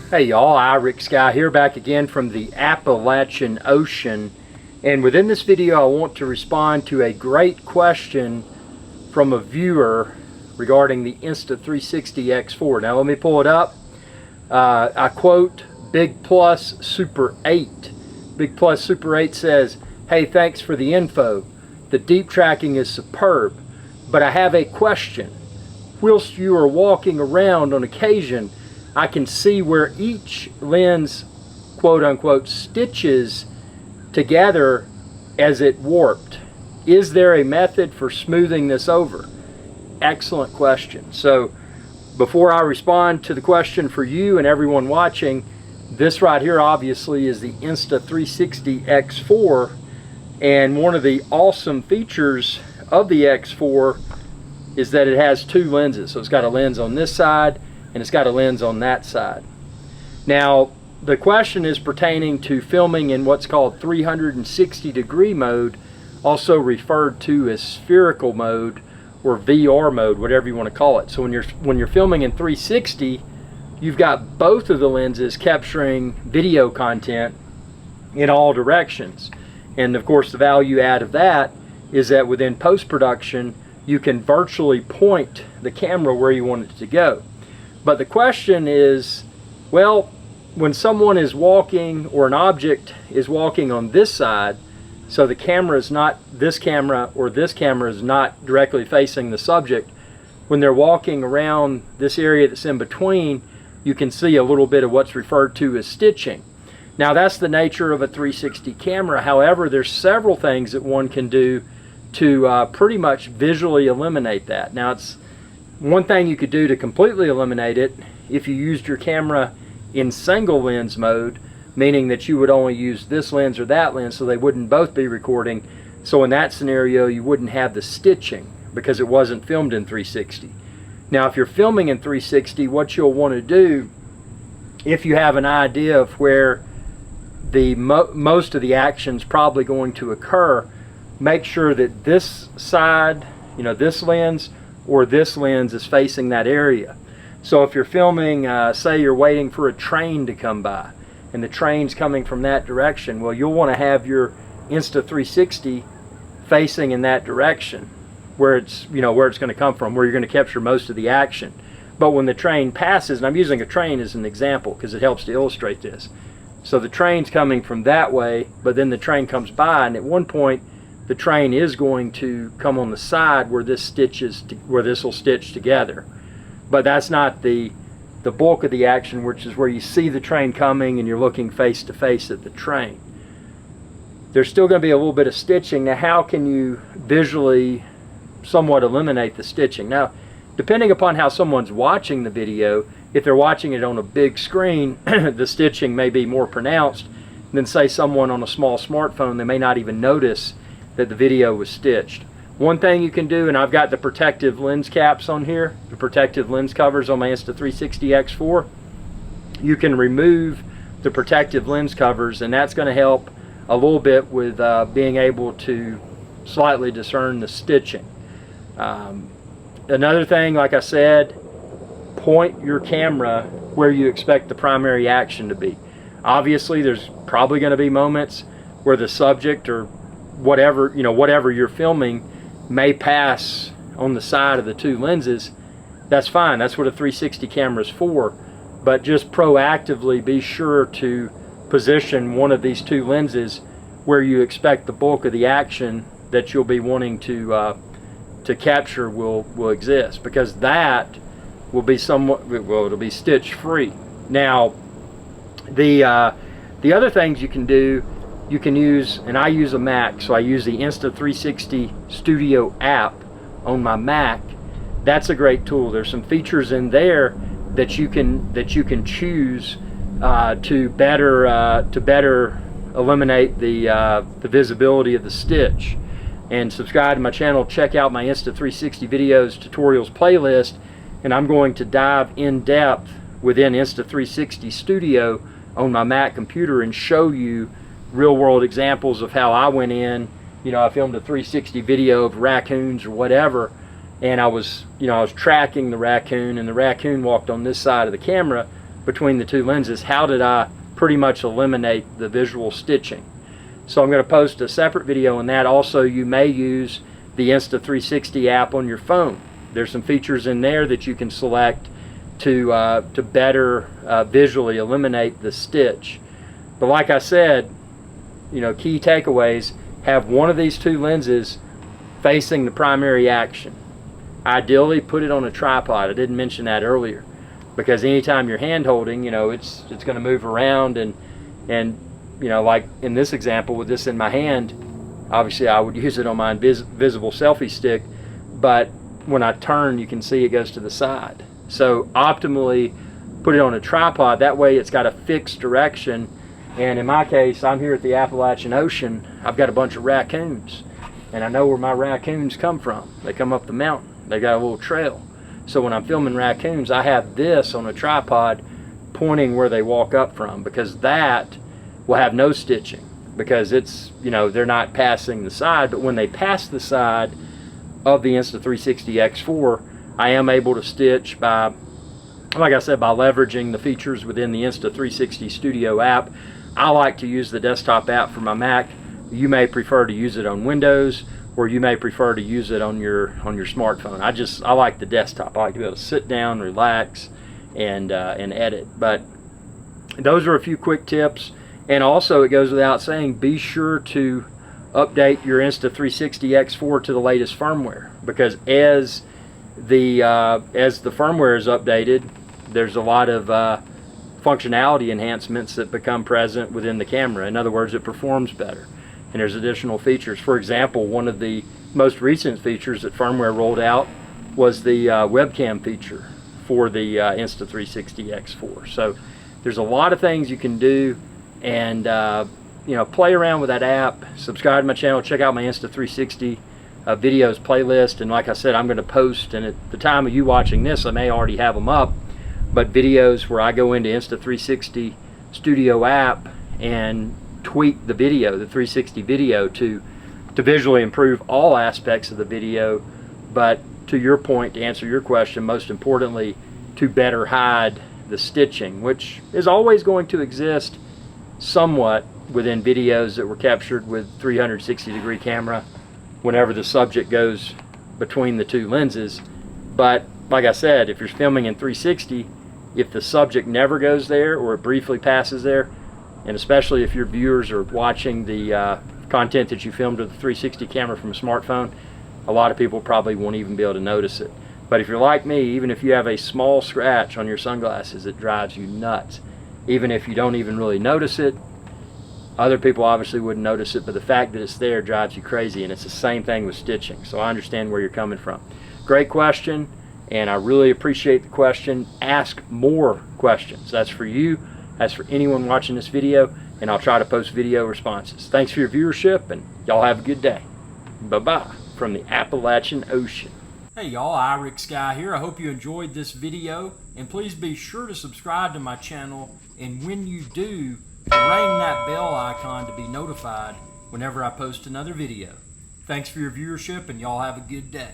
Hey y'all, Iric Guy here, back again from the Appalachian Ocean, and within this video I want to respond to a great question from a viewer regarding the Insta360 X4. Now let me pull it up. I quote Big Plus Super 8. Big Plus Super 8 says, "Hey, thanks for the info. The deep tracking is superb, but I have a question. Whilst you are walking around on occasion, I can see where each lens, quote unquote, stitches together as it warped. Is there a method for smoothing this over?" Excellent question. So before I respond to the question for you and everyone watching, this right here obviously is the Insta360 X4, and one of the awesome features of the X4 is that it has two lenses. So it's got a lens on this side and it's got a lens on that side. Now the question is pertaining to filming in what's called 360-degree mode, also referred to as spherical mode or VR mode, whatever you want to call it. So when you're filming in 360, you've got both of the lenses capturing video content in all directions. And of course the value add of that is that within post-production you can virtually point the camera where you want it to go. But the question is, well, when someone is walking or an object is walking on this side, so the camera is not, this camera or this camera is not directly facing the subject, when they're walking around this area that's in between, you can see a little bit of what's referred to as stitching. Now that's the nature of a 360 camera. However, there's several things that one can do to pretty much visually eliminate that. Now it's one thing you could do to completely eliminate it if you used your camera in single lens mode, meaning that you would only use this lens or that lens so they wouldn't both be recording. So in that scenario you wouldn't have the stitching because it wasn't filmed in 360. Now if you're filming in 360, what you'll want to do, if you have an idea of where the most of the action's probably going to occur, make sure that this side, this lens or this lens is facing that area. So if you're filming, say you're waiting for a train to come by and the train's coming from that direction, well, you'll want to have your Insta360 facing in that direction where it's going to come from, where you're going to capture most of the action. But when the train passes, and I'm using a train as an example because it helps to illustrate this. So the train's coming from that way, but then the train comes by, and at one point the train is going to come on the side where this will stitch together. But that's not the bulk of the action, which is where you see the train coming and you're looking face to face at the train. There's still going to be a little bit of stitching. Now how can you visually somewhat eliminate the stitching? Now depending upon how someone's watching the video, if they're watching it on a big screen, the stitching may be more pronounced than say someone on a small smartphone. They may not even notice that the video was stitched. One thing you can do, and I've got the protective lens caps on here, the protective lens covers on my Insta360 X4, you can remove the protective lens covers, and that's going to help a little bit with being able to slightly discern the stitching. Another thing, like I said, point your camera where you expect the primary action to be. Obviously there's probably going to be moments where the subject or whatever you're filming may pass on the side of the two lenses. That's fine, that's what a 360 camera is for. But just proactively be sure to position one of these two lenses where you expect the bulk of the action that you'll be wanting to capture will exist, because that will be it'll be stitch free. Now the other things you can do, you can use, and I use a Mac, so I use the Insta360 Studio app on my Mac. That's a great tool. There's some features in there that you can choose to better eliminate the visibility of the stitch. And subscribe to my channel. Check out my Insta360 videos tutorials playlist, and I'm going to dive in depth within Insta360 Studio on my Mac computer and show you real world examples of how I went in. I filmed a 360 video of raccoons or whatever, and I was tracking the raccoon, and the raccoon walked on this side of the camera. between the two lenses, how did I pretty much eliminate the visual stitching? So I'm going to post a separate video on that. Also, you may use the Insta360 app on your phone. There's some features in there that you can select to better visually eliminate the stitch. But like I said, you know, key takeaways: have one of these two lenses facing the primary action. Ideally, put it on a tripod. I didn't mention that earlier, because anytime you're hand holding, you know, it's going to move around, and you know, like in this example with this in my hand, obviously I would use it on my invisible selfie stick, but when I turn, you can see it goes to the side. So optimally, put it on a tripod. That way it's got a fixed direction. And in my case, I'm here at the Appalachian Ocean. I've got a bunch of raccoons, and I know where my raccoons come from. They come up the mountain. They got a little trail. So when I'm filming raccoons, I have this on a tripod pointing where they walk up from, because that will have no stitching, because it's, you know, they're not passing the side. But when they pass the side of the Insta360 X4, I am able to stitch by, like I said, by leveraging the features within the Insta360 Studio app. I like to use the desktop app for my Mac. You may prefer to use it on Windows, or you may prefer to use it on your smartphone. I like the desktop. I like to be able to sit down, relax, and edit. But those are a few quick tips. And also, it goes without saying, be sure to update your Insta360 X4 to the latest firmware, because as the firmware is updated, there's a lot of functionality enhancements that become present within the camera. In other words, it performs better, and there's additional features. For example, one of the most recent features that firmware rolled out was the webcam feature for the Insta360 X4. So there's a lot of things you can do, and you know, play around with that app. Subscribe to my channel. Check out my Insta360 videos playlist. And like I said, I'm going to post, and at the time of you watching this, I may already have them up, but videos where I go into Insta360 Studio app and tweak the video, the 360 video, to visually improve all aspects of the video. But to your point, to answer your question, most importantly, to better hide the stitching, which is always going to exist somewhat within videos that were captured with 360-degree camera whenever the subject goes between the two lenses. But like I said, if you're filming in 360, if the subject never goes there, or it briefly passes there, and especially if your viewers are watching the content that you filmed with a 360 camera from a smartphone, a lot of people probably won't even be able to notice it. But if you're like me, even if you have a small scratch on your sunglasses, it drives you nuts. Even if you don't even really notice it, other people obviously wouldn't notice it, but the fact that it's there drives you crazy. And it's the same thing with stitching. So I understand where you're coming from. Great question, and I really appreciate the question. Ask more questions. That's for you. That's for anyone watching this video, and I'll try to post video responses. Thanks for your viewership, and y'all have a good day. Bye-bye from the Appalachian Ocean. Hey y'all, Irix Guy here. I hope you enjoyed this video, and please be sure to subscribe to my channel, and when you do, ring that bell icon to be notified whenever I post another video. Thanks for your viewership, and y'all have a good day.